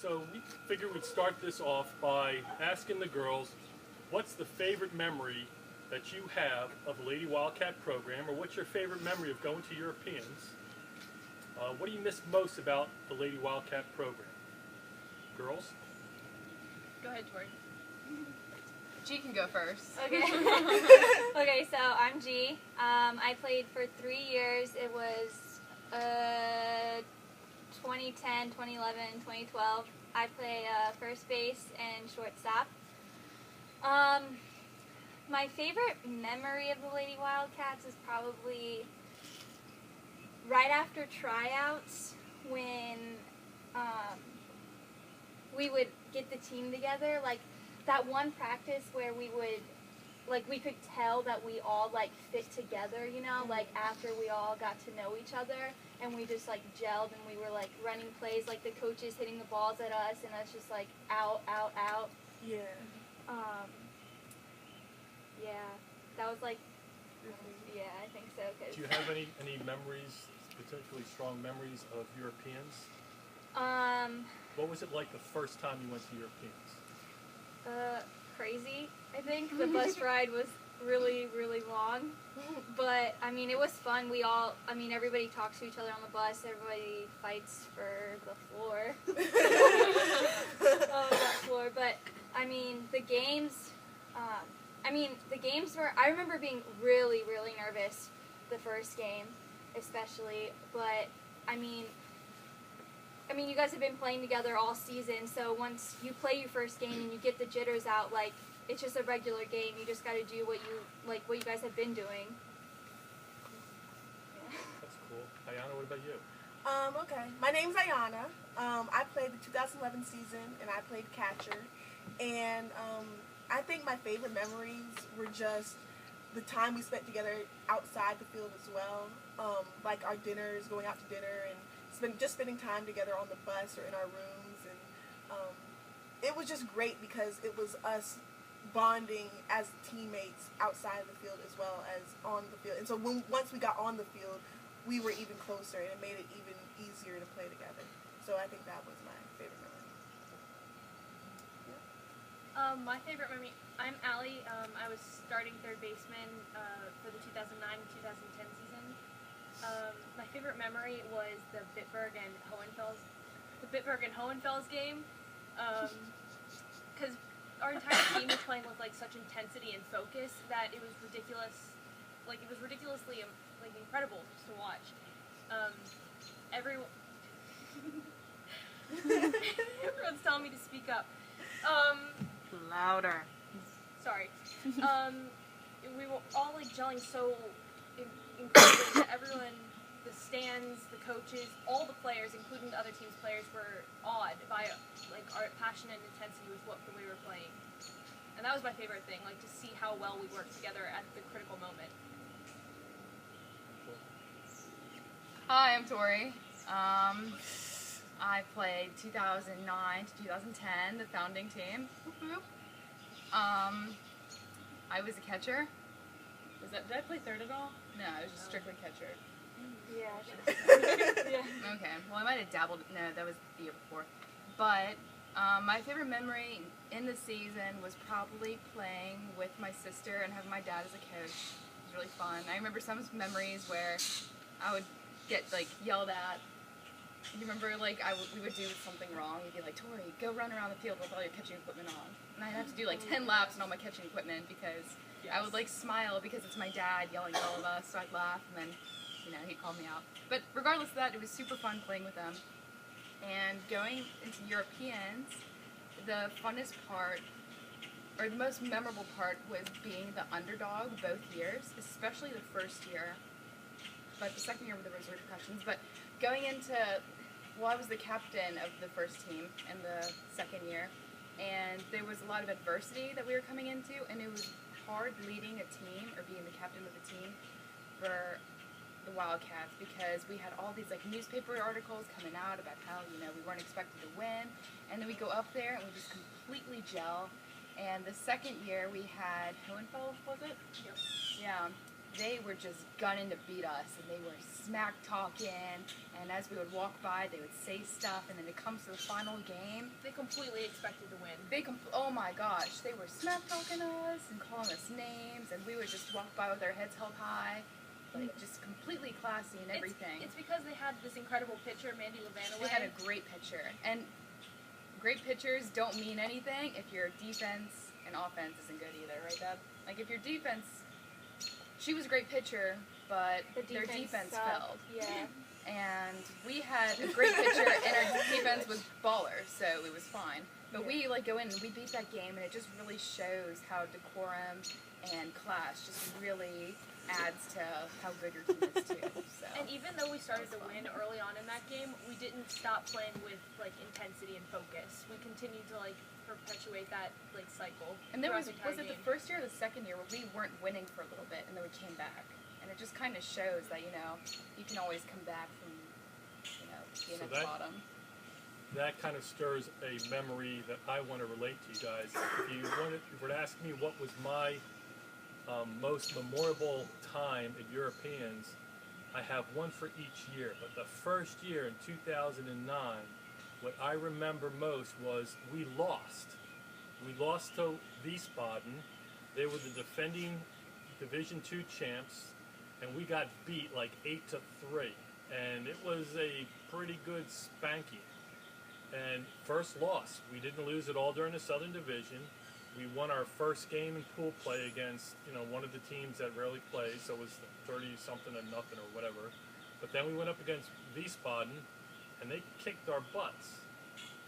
So we figured we'd start this off by asking the girls, what's the favorite memory that you have of the Lady Wildcat program, or what's your favorite memory of going to Europeans? What do you miss most about the Lady Wildcat program? Girls? Go ahead, Tori. G can go first. Okay. Okay, so I'm G. I played for 3 years. It was 2010, 2011, 2012. I play first base and shortstop. My favorite memory of the Lady Wildcats is probably right after tryouts when we would get the team together. Like that one practice where we would, like, we could tell that we all like fit together, you know, like after we all got to know each other and we just like gelled and we were like running plays, like the coaches hitting the balls at us and us just like out. Yeah. Yeah, that was like, yeah, I think so. Cause Do you have any memories, particularly strong memories of Europeans? What was it like the first time you went to Europeans? Crazy, I think. The bus ride was really, really long. But, I mean, it was fun. We all, I mean, everybody talks to each other on the bus. Everybody fights for the floor. That floor. But, I mean, the games were, I remember being really, really nervous the first game, especially. But, I mean, you guys have been playing together all season, so once you play your first game and you get the jitters out, like, it's just a regular game. You just got to do what you guys have been doing. Yeah. That's cool. Ayana, what about you? Okay. My name's Ayana. I played the 2011 season, and I played catcher. And I think my favorite memories were just the time we spent together outside the field as well. Like our dinners, going out to dinner, and spending time together on the bus or in our rooms. And it was just great because it was us bonding as teammates outside of the field as well as on the field. And so once we got on the field, we were even closer, and it made it even easier to play together. So I think that was my favorite memory. Yeah. My favorite memory, I'm Allie. I was starting third baseman for the 2009-2010 season. My favorite memory was the Bitburg and Hohenfels game, because our entire team was playing with like such intensity and focus that it was ridiculous. Like, it was ridiculously like incredible to watch. Everyone's telling me to speak up. Louder. Sorry. We were all like gelling so incredibly that everyone, the stands, the coaches, all the players, including the other team's players, were awed by like our passion and intensity with what we were playing. And that was my favorite thing, like to see how well we worked together at the critical moment. Hi, I'm Tori. I played 2009 to 2010, the founding team. I was a catcher. Did I play third at all? No, I was just strictly catcher. Yeah. Yeah. Okay. Well, I might have dabbled. No, that was the year before. But my favorite memory in the season was probably playing with my sister and having my dad as a coach. It was really fun. I remember some memories where I would get like yelled at. You remember, like, we would do something wrong. You'd be like, Tori, go run around the field with all your catching equipment on. And I'd have to do like 10 laps in all my catching equipment because I would like smile because it's my dad yelling at all of us. So I'd laugh and then, you know, he'd call me out. But regardless of that, it was super fun playing with them. And going into Europeans, the funnest part, or the most memorable part, was being the underdog both years, especially the first year. But the second year there was repercussions. But going into, well, I was the captain of the first team in the second year, and there was a lot of adversity that we were coming into, and it was hard leading a team or being the captain of the team for the Wildcats because we had all these like newspaper articles coming out about how, you know, we weren't expected to win, and then we go up there and we just completely gel. And the second year we had Hohenfels, was it? Yep. Yeah. they were just gunning to beat us, and they were smack talking, and as we would walk by, they would say stuff, and then it comes to the final game. They completely expected to win. Oh my gosh, they were smack talking us and calling us names, and we would just walk by with our heads held high, like just completely classy and everything. It's because they had this incredible pitcher, Mandy Levanaway. They had a great pitcher, and great pitchers don't mean anything if your defense and offense isn't good either, right, Deb? Like if your defense, she was a great pitcher, but their defense failed. Yeah. And we had a great pitcher, and our defense was baller, so it was fine. But we go in and we beat that game, and it just really shows how decorum and class just really adds to how good your team is too. So. And even though we started to win early on in that game, we didn't stop playing with intensity and focus. We continued to perpetuate that cycle. And there was the it the first year or the second year where we weren't winning for a little bit, and then we came back. And it just kind of shows that you can always come back from being at the bottom. That kind of stirs a memory that I want to relate to you guys. If you were to ask me what was my most memorable time at Europeans, I have one for each year. But the first year in 2009, what I remember most was we lost. We lost to Wiesbaden. They were the defending Division II champs, and we got beat 8-3. And it was a pretty good spanking. And first loss. We didn't lose at all during the Southern Division. We won our first game in pool play against, one of the teams that rarely plays, so it was 30-something to nothing or whatever. But then we went up against Wiesbaden, and they kicked our butts.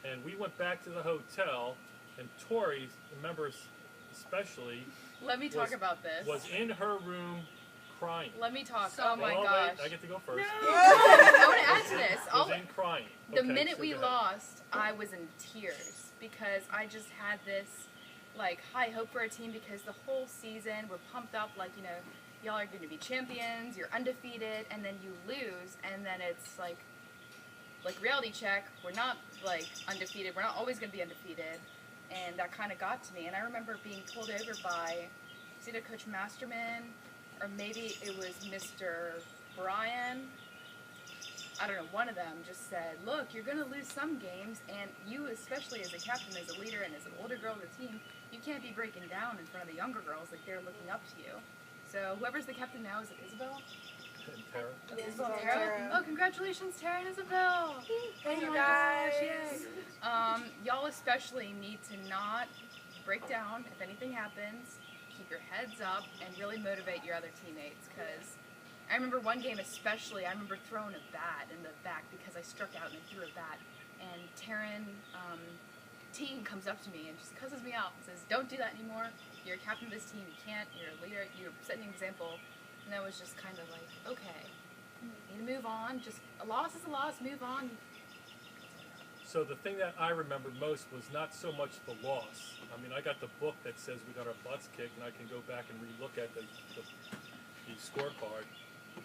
And we went back to the hotel, and Tori, remembers especially, let me talk about this. Was in her room crying. Let me talk. So oh my gosh. Wait, I get to go first. No. I want to add to this. Was in crying. The minute we lost, I was in tears because I just had this high hope for our team because the whole season we're pumped up y'all are going to be champions, you're undefeated, and then you lose, and then it's like reality check, we're not undefeated, we're not always going to be undefeated, and that kind of got to me. And I remember being pulled over by, was it Coach Masterman, or maybe it was Mr. Brian, I don't know, one of them just said, look, you're going to lose some games, and you, especially as a captain, as a leader, and as an older girl of the team, you can't be breaking down in front of the younger girls they're looking up to you. So whoever's the captain now, is it Isabel? And Tara. Isabel, Tara? Oh, congratulations, Tara and Isabel! Thank you Oh my guys. gosh, yay. Y'all especially need to not break down if anything happens. Keep your heads up and really motivate your other teammates, because I remember one game especially, I remember throwing a bat in the back because I struck out and I threw a bat, and Taryn Teen comes up to me and just cusses me out and says, don't do that anymore, you're a captain of this team, you can't, you're a leader, you're setting an example. And that was just kind of okay, need to move on, just a loss is a loss, move on. So the thing that I remember most was not so much the loss. I mean, I got the book that says we got our butts kicked, and I can go back and re-look at the scorecard.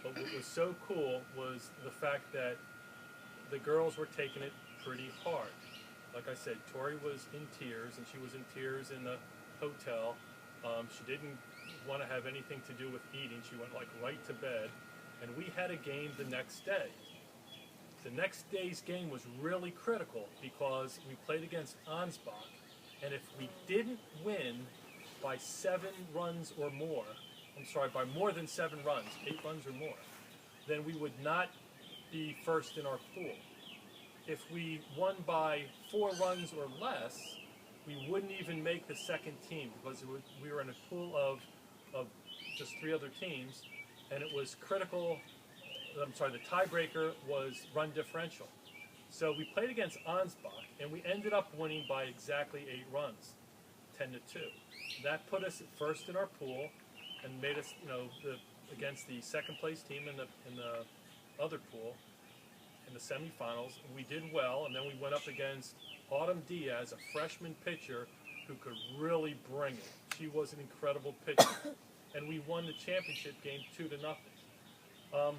But what was so cool was the fact that the girls were taking it pretty hard. Like I said, Tori was in tears, and she was in tears in the hotel. She didn't want to have anything to do with eating. She went right to bed, and we had a game the next day. The next day's game was really critical because we played against Ansbach, and if we didn't win by 7 runs or more, by more than 7 runs, 8 runs or more, then we would not be first in our pool. If we won by 4 runs or less, we wouldn't even make the second team because we were in a pool of just 3 other teams, and it was critical. The tiebreaker was run differential. So we played against Ansbach, and we ended up winning by exactly 8 runs, 10-2. That put us first in our pool and made us, against the second place team in the other pool in the semifinals. We did well, and then we went up against Autumn Diaz, a freshman pitcher who could really bring it. She was an incredible pitcher, and we won the championship game 2-0.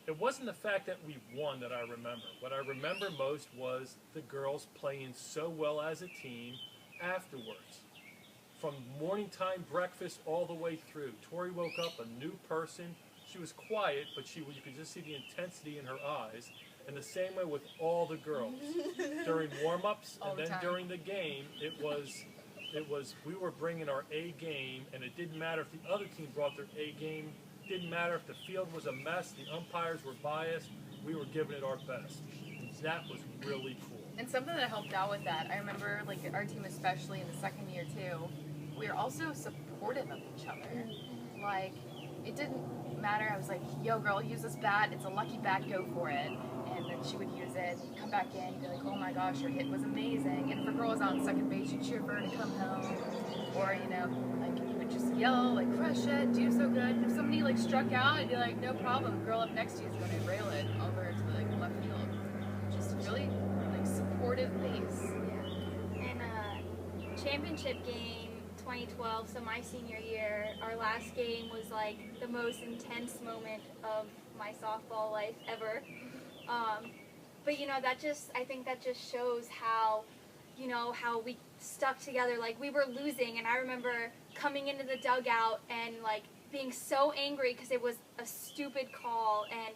It wasn't the fact that we won that I remember. What I remember most was the girls playing so well as a team afterwards. from morning time breakfast all the way through. Tori woke up a new person. She was quiet, but you could just see the intensity in her eyes. And the same way with all the girls. During warm-ups and then during the game, it was we were bringing our A game, and it didn't matter if the other team brought their A game. Didn't matter if the field was a mess, the umpires were biased. We were giving it our best. That was really cool. And something that helped out with that, I remember, like, our team especially in the second year too, we were also supportive of each other. Like, it didn't matter. I was like, yo girl, use this bat, it's a lucky bat, go for it. And then she would use it, come back in, be like, oh my gosh, your hit was amazing. And if a girl was on second base, you'd cheer for her to come home. Or, you know, like, you would just yell, like, crush it, do so good. And if somebody, like, struck out, I'd be like, no problem, the girl up next to you is going to rail it over to the, like, left field. Just really, like, supportive base. Yeah. And championship game 2012, so my senior year, our last game was like the most intense moment of my softball life ever. But you know, I think that just shows how, you know, how we stuck together. Like, we were losing, and I remember coming into the dugout and like being so angry because it was a stupid call, and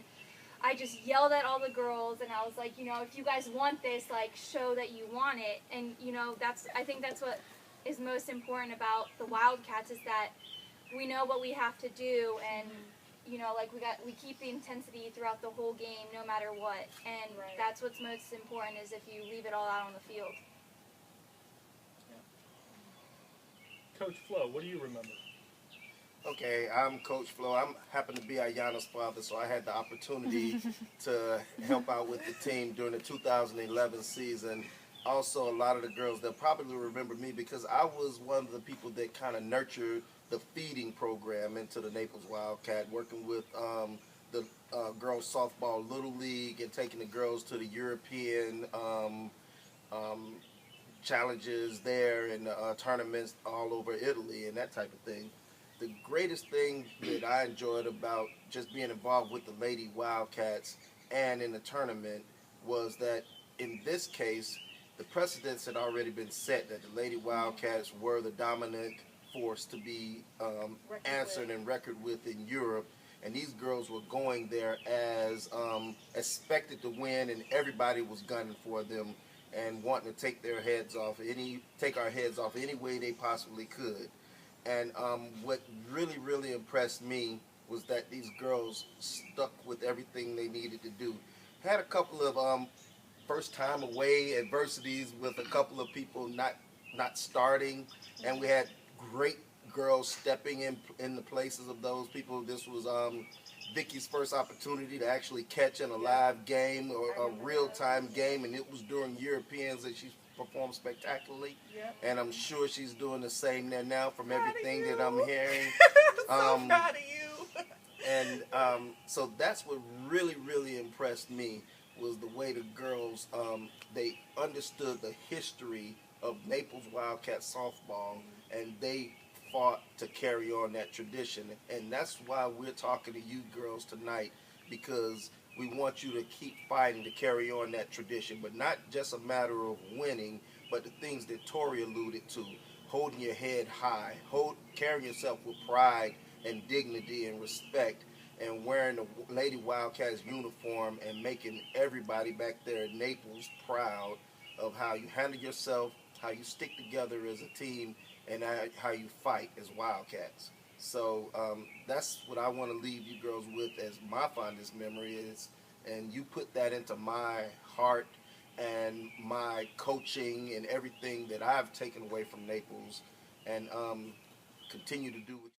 I just yelled at all the girls, and I was like, you know, if you guys want this, like, show that you want it. And you know, I think that's what is most important about the Wildcats, is that we know what we have to do, and you know, like, we keep the intensity throughout the whole game no matter what, and that's what's most important, is if you leave it all out on the field. Coach Flo, what do you remember? Okay, I'm Coach Flo. I happen to be Ayana's father, so I had the opportunity to help out with the team during the 2011 season. Also, a lot of the girls, they'll probably remember me because I was one of the people that kind of nurtured the feeding program into the Naples Wildcat, working with the girls softball little league and taking the girls to the European challenges there and tournaments all over Italy and that type of thing. The greatest thing that I enjoyed about just being involved with the Lady Wildcats and in the tournament was that in this case, the precedents had already been set that the Lady Wildcats were the dominant force to be answered and reckoned with in Europe. And these girls were going there as expected to win, and everybody was gunning for them and wanting to take our heads off any way they possibly could. And what really, really impressed me was that these girls stuck with everything they needed to do. Had a couple of first time away adversities with a couple of people not starting, and we had great girls stepping in the places of those people. This was Vicky's first opportunity to actually catch in a live game or a real-time game, and it was during Europeans that she performed spectacularly. And I'm sure she's doing the same there now from everything that I'm hearing. So proud of you. And so that's what really, really impressed me, was the way the girls, they understood the history of Naples Wildcat softball, and they fought to carry on that tradition. And that's why we're talking to you girls tonight, because we want you to keep fighting to carry on that tradition, but not just a matter of winning, but the things that Tori alluded to, holding your head high, carrying yourself with pride and dignity and respect, and wearing the Lady Wildcats uniform and making everybody back there in Naples proud of how you handle yourself, how you stick together as a team, and how you fight as Wildcats. So that's what I want to leave you girls with as my fondest memory is, and you put that into my heart and my coaching and everything that I've taken away from Naples, and continue to do what